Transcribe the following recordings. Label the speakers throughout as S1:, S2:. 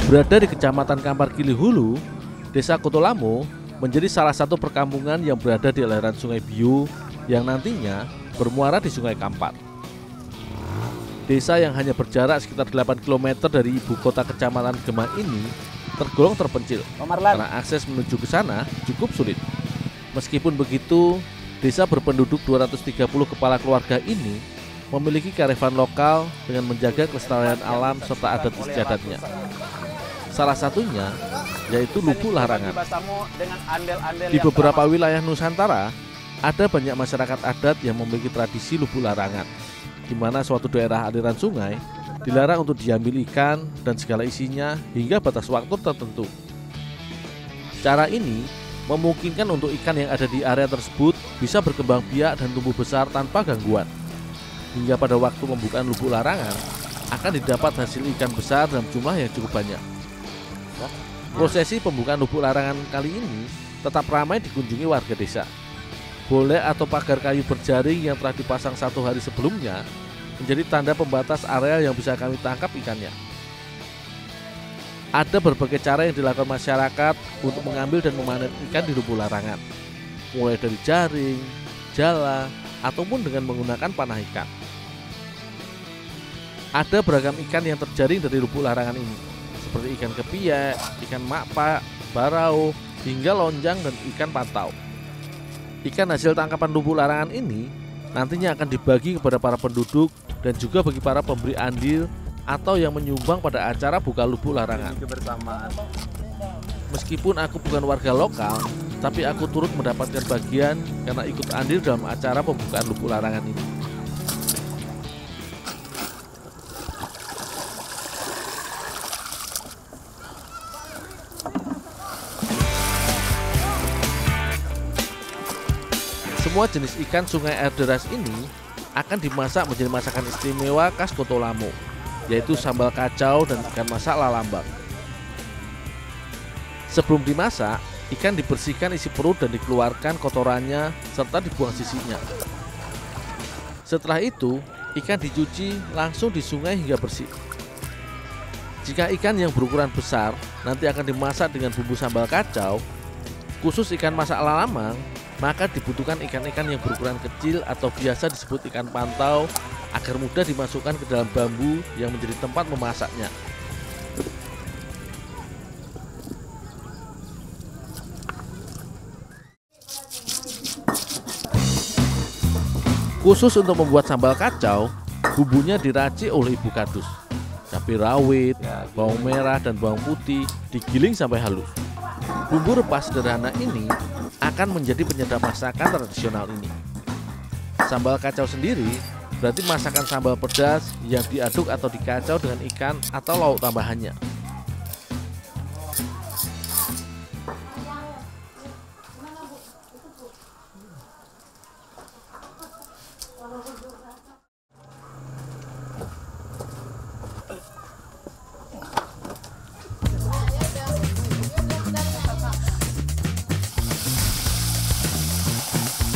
S1: Berada di Kecamatan Kampar Gili Hulu, Desa Kotolamo menjadi salah satu perkampungan yang berada di aliran Sungai Bio yang nantinya bermuara di Sungai Kampar. Desa yang hanya berjarak sekitar 8 km dari ibu kota Kecamatan Gemang ini tergolong terpencil karena akses menuju ke sana cukup sulit. Meskipun begitu, desa berpenduduk 230 kepala keluarga ini memiliki kearifan lokal dengan menjaga kelestarian alam serta adat istiadatnya. Salah satunya yaitu Lubu Larangan. Di beberapa wilayah Nusantara, ada banyak masyarakat adat yang memiliki tradisi Lubu Larangan, di mana suatu daerah aliran sungai dilarang untuk diambil ikan dan segala isinya hingga batas waktu tertentu. Cara ini memungkinkan untuk ikan yang ada di area tersebut bisa berkembang biak dan tumbuh besar tanpa gangguan. Hingga pada waktu pembukaan Lubu Larangan akan didapat hasil ikan besar dalam jumlah yang cukup banyak. Prosesi pembukaan Lubu Larangan kali ini tetap ramai dikunjungi warga desa. Boleh atau pagar kayu berjaring yang telah dipasang 1 hari sebelumnya menjadi tanda pembatas area yang bisa kami tangkap ikannya. Ada berbagai cara yang dilakukan masyarakat untuk mengambil dan memanen ikan di Lubu Larangan, mulai dari jaring, jala, ataupun dengan menggunakan panah ikan. Ada beragam ikan yang terjaring dari Lubu Larangan ini, seperti ikan kepiak, ikan makpak, barau, hingga lonjang dan ikan pantau. Ikan hasil tangkapan Lubu Larangan ini nantinya akan dibagi kepada para penduduk dan juga bagi para pemberi andil atau yang menyumbang pada acara buka Lubu Larangan. Meskipun aku bukan warga lokal, tapi aku turut mendapatkan bagian karena ikut andil dalam acara pembukaan Lubu Larangan ini. Semua jenis ikan sungai air deras ini akan dimasak menjadi masakan istimewa khas Kotolamo, yaitu sambal kacau dan ikan masak lalambang. Sebelum dimasak, ikan dibersihkan isi perut dan dikeluarkan kotorannya serta dibuang sisinya. Setelah itu, ikan dicuci langsung di sungai hingga bersih. Jika ikan yang berukuran besar nanti akan dimasak dengan bumbu sambal kacau, khusus ikan masak lalambang, maka dibutuhkan ikan-ikan yang berukuran kecil atau biasa disebut ikan pantau agar mudah dimasukkan ke dalam bambu yang menjadi tempat memasaknya. Khusus untuk membuat sambal kacau, bumbunya diracik oleh Ibu Kadus. Cabai rawit, bawang merah, dan bawang putih digiling sampai halus. Bumbu rempah sederhana ini akan menjadi penyedap masakan tradisional ini. Sambal kacau sendiri berarti masakan sambal pedas yang diaduk atau dikacau dengan ikan atau lauk tambahannya.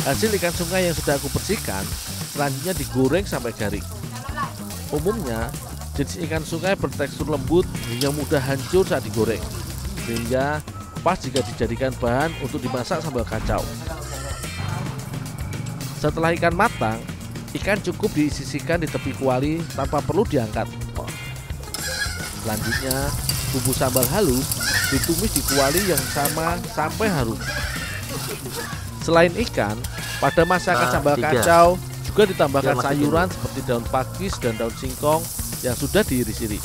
S1: Hasil ikan sungai yang sudah aku bersihkan selanjutnya digoreng sampai garing. Umumnya jenis ikan sungai bertekstur lembut hingga mudah hancur saat digoreng, sehingga pas jika dijadikan bahan untuk dimasak sambal kacau. Setelah ikan matang, ikan cukup disisihkan di tepi kuali tanpa perlu diangkat. Selanjutnya bumbu sambal halus ditumis di kuali yang sama sampai harum. Selain ikan, pada masakan sambal kacau juga ditambahkan sayuran seperti daun pakis dan daun singkong yang sudah diiris-iris.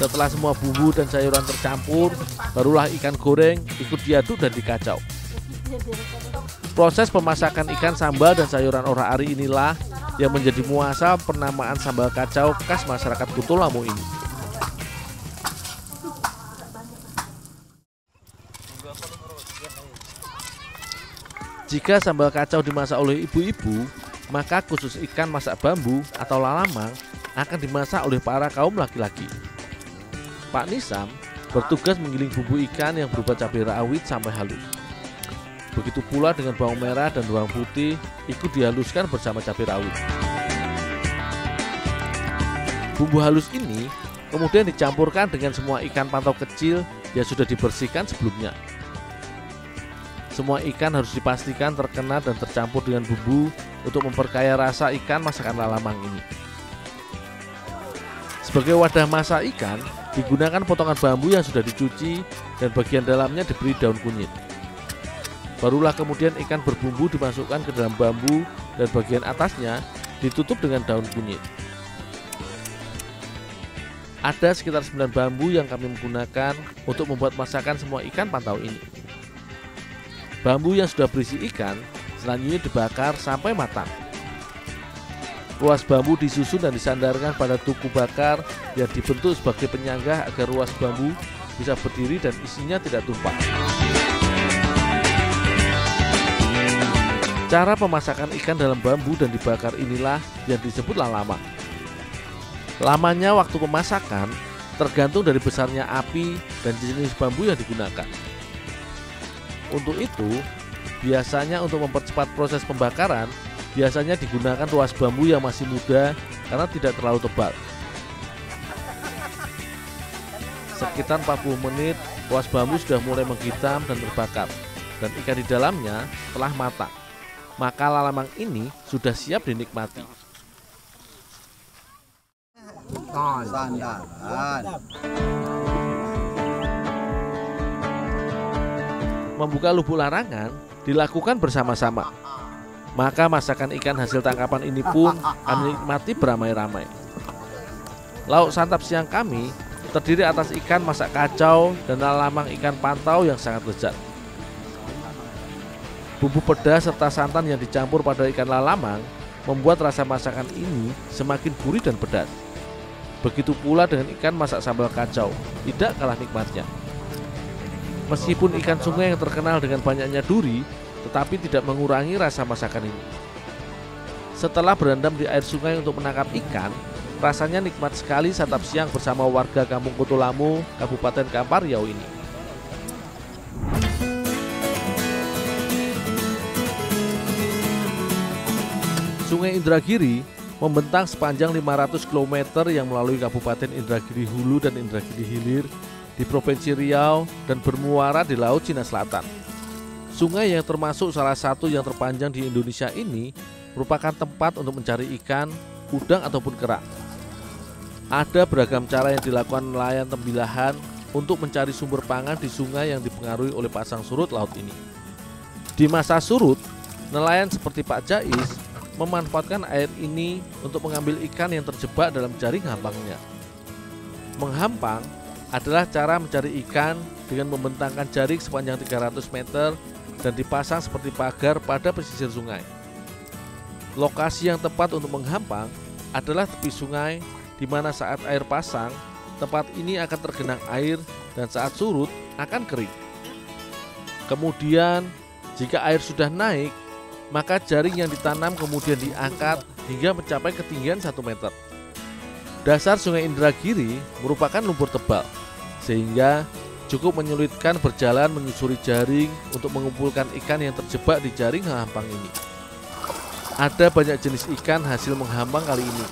S1: Setelah semua bumbu dan sayuran tercampur, barulah ikan goreng ikut diaduk dan dikacau. Proses pemasakan ikan sambal dan sayuran ora-ari inilah yang menjadi muasal penamaan sambal kacau khas masyarakat Kotolamo ini. Jika sambal kacau dimasak oleh ibu-ibu, maka khusus ikan masak bambu atau lalamang akan dimasak oleh para kaum laki-laki. Pak Nisam bertugas menggiling bumbu ikan yang berupa cabai rawit sampai halus. Begitu pula dengan bawang merah dan bawang putih ikut dihaluskan bersama cabai rawit. Bumbu halus ini Kemudian dicampurkan dengan semua ikan pantau kecil yang sudah dibersihkan sebelumnya. Semua ikan harus dipastikan terkena dan tercampur dengan bumbu untuk memperkaya rasa ikan masakan lalamang ini. Sebagai wadah masak ikan, digunakan potongan bambu yang sudah dicuci dan bagian dalamnya diberi daun kunyit. Barulah kemudian ikan berbumbu dimasukkan ke dalam bambu dan bagian atasnya ditutup dengan daun kunyit. Ada sekitar 9 bambu yang kami menggunakan untuk membuat masakan semua ikan pantau ini. Bambu yang sudah berisi ikan selanjutnya dibakar sampai matang. Ruas bambu disusun dan disandarkan pada tuku bakar yang dibentuk sebagai penyangga agar ruas bambu bisa berdiri dan isinya tidak tumpah. Cara pemasakan ikan dalam bambu dan dibakar inilah yang disebut lalamang. Lamanya waktu pemasakan tergantung dari besarnya api dan jenis bambu yang digunakan. Untuk itu, biasanya untuk mempercepat proses pembakaran, biasanya digunakan ruas bambu yang masih muda karena tidak terlalu tebal. Sekitar 40 menit, ruas bambu sudah mulai menghitam dan terbakar, dan ikan di dalamnya telah matang. Maka lalamang ini sudah siap dinikmati. Membuka lubuk larangan dilakukan bersama-sama. Maka masakan ikan hasil tangkapan ini pun kami nikmati beramai-ramai. Lauk santap siang kami terdiri atas ikan masak kacau dan lalamang ikan pantau yang sangat lezat. Bumbu pedas serta santan yang dicampur pada ikan lalamang membuat rasa masakan ini semakin gurih dan pedas. Begitu pula dengan ikan masak sambal kacau, tidak kalah nikmatnya. Meskipun ikan sungai yang terkenal dengan banyaknya duri, tetapi tidak mengurangi rasa masakan ini. Setelah berendam di air sungai untuk menangkap ikan, rasanya nikmat sekali santap siang bersama warga Kampung Kutulamo, Kabupaten Kampar Riau ini. Sungai Indragiri membentang sepanjang 500 km yang melalui Kabupaten Indragiri Hulu dan Indragiri Hilir di Provinsi Riau dan bermuara di Laut Cina Selatan. Sungai yang termasuk salah satu yang terpanjang di Indonesia ini merupakan tempat untuk mencari ikan, udang ataupun kerang. Ada beragam cara yang dilakukan nelayan tembilahan untuk mencari sumber pangan di sungai yang dipengaruhi oleh pasang surut laut ini. Di masa surut, nelayan seperti Pak Jais memanfaatkan air ini untuk mengambil ikan yang terjebak dalam jaring hampangnya. Menghampang adalah cara mencari ikan dengan membentangkan jaring sepanjang 300 meter dan dipasang seperti pagar pada pesisir sungai. Lokasi yang tepat untuk menghampang adalah tepi sungai, di mana saat air pasang, tempat ini akan tergenang air dan saat surut akan kering. Kemudian, jika air sudah naik, maka jaring yang ditanam kemudian diangkat hingga mencapai ketinggian 1 meter. Dasar Sungai Indragiri merupakan lumpur tebal, sehingga cukup menyulitkan berjalan menyusuri jaring untuk mengumpulkan ikan yang terjebak di jaring hampang ini. Ada banyak jenis ikan hasil menghampang kali ini,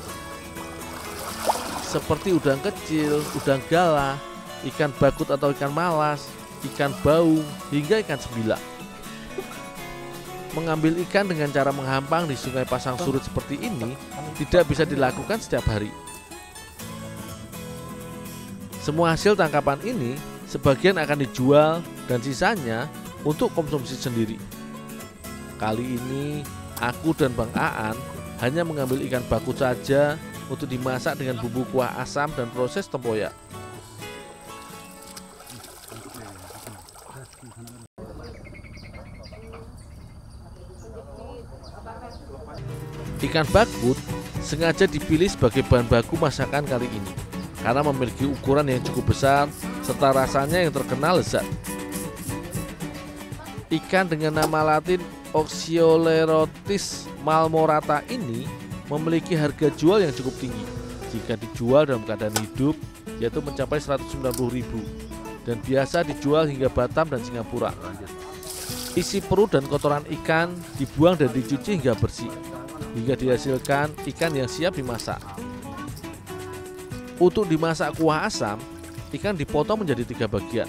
S1: seperti udang kecil, udang galah, ikan bakut atau ikan malas, ikan baung, hingga ikan sembilang. Mengambil ikan dengan cara menghampang di sungai pasang surut seperti ini tidak bisa dilakukan setiap hari. Semua hasil tangkapan ini sebagian akan dijual dan sisanya untuk konsumsi sendiri. Kali ini aku dan Bang Aan hanya mengambil ikan bakut saja untuk dimasak dengan bumbu kuah asam dan proses tempoyak. Ikan bakut sengaja dipilih sebagai bahan baku masakan kali ini karena memiliki ukuran yang cukup besar serta rasanya yang terkenal lezat. Ikan dengan nama latin Oxyoleurotis malmorata ini memiliki harga jual yang cukup tinggi jika dijual dalam keadaan hidup, yaitu mencapai 190.000, dan biasa dijual hingga Batam dan Singapura. Isi perut dan kotoran ikan dibuang dan dicuci hingga bersih, hingga dihasilkan ikan yang siap dimasak. Untuk dimasak kuah asam, ikan dipotong menjadi 3 bagian.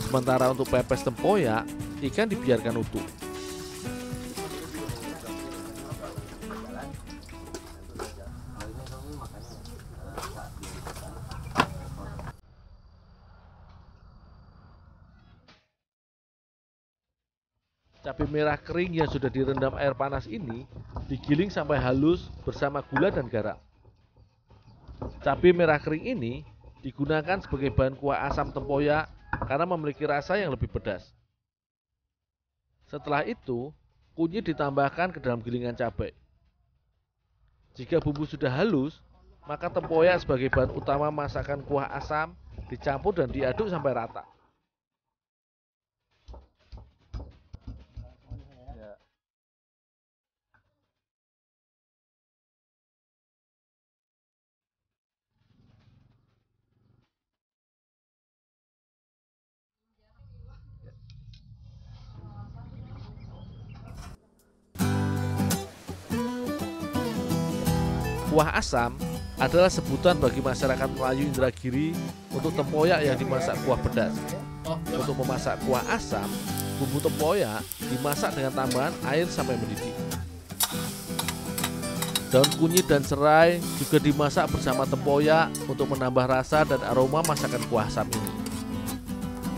S1: Sementara untuk pepes tempoyak, ikan dibiarkan utuh. Cabai merah kering yang sudah direndam air panas ini digiling sampai halus bersama gula dan garam. Cabai merah kering ini digunakan sebagai bahan kuah asam tempoyak karena memiliki rasa yang lebih pedas. Setelah itu, kunyit ditambahkan ke dalam gilingan cabai. Jika bumbu sudah halus, maka tempoyak sebagai bahan utama masakan kuah asam dicampur dan diaduk sampai rata. Kuah asam adalah sebutan bagi masyarakat Melayu Indragiri untuk tempoyak yang dimasak kuah pedas. Untuk memasak kuah asam, bumbu tempoyak dimasak dengan tambahan air sampai mendidih. Daun kunyit dan serai juga dimasak bersama tempoyak untuk menambah rasa dan aroma masakan kuah asam ini.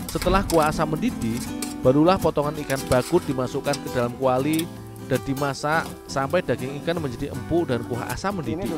S1: Setelah kuah asam mendidih, barulah potongan ikan bakut dimasukkan ke dalam kuali dan dimasak sampai daging ikan menjadi empuk dan kuah asam mendidih.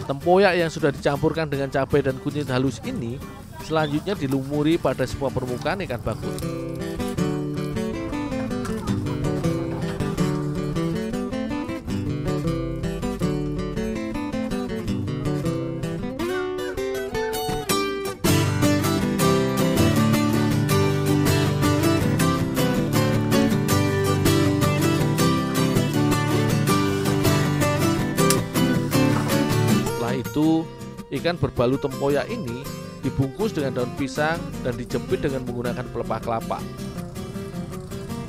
S1: Tempoyak yang sudah dicampurkan dengan cabai dan kunyit halus ini selanjutnya dilumuri pada semua permukaan ikan bakut. Itu ikan berbalut tempoyak ini dibungkus dengan daun pisang dan dijepit dengan menggunakan pelepah kelapa.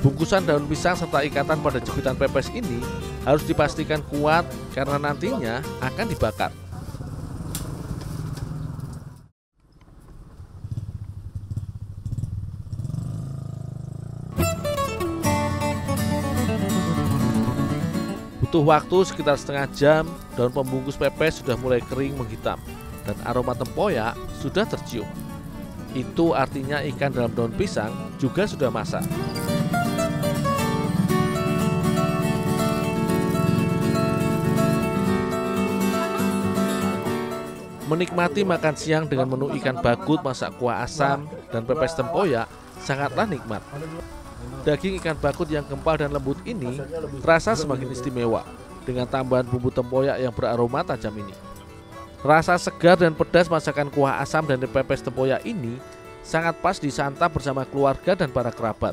S1: Bungkusan daun pisang serta ikatan pada jepitan pepes ini harus dipastikan kuat karena nantinya akan dibakar. Butuh waktu sekitar setengah jam, daun pembungkus pepes sudah mulai kering menghitam dan aroma tempoyak sudah tercium. Itu artinya ikan dalam daun pisang juga sudah masak. Menikmati makan siang dengan menu ikan bakut masak kuah asam dan pepes tempoyak sangatlah nikmat. Daging ikan bakut yang kempal dan lembut ini terasa semakin istimewa dengan tambahan bumbu tempoyak yang beraroma tajam ini. Rasa segar dan pedas masakan kuah asam dan pepes tempoyak ini sangat pas disantap bersama keluarga dan para kerabat.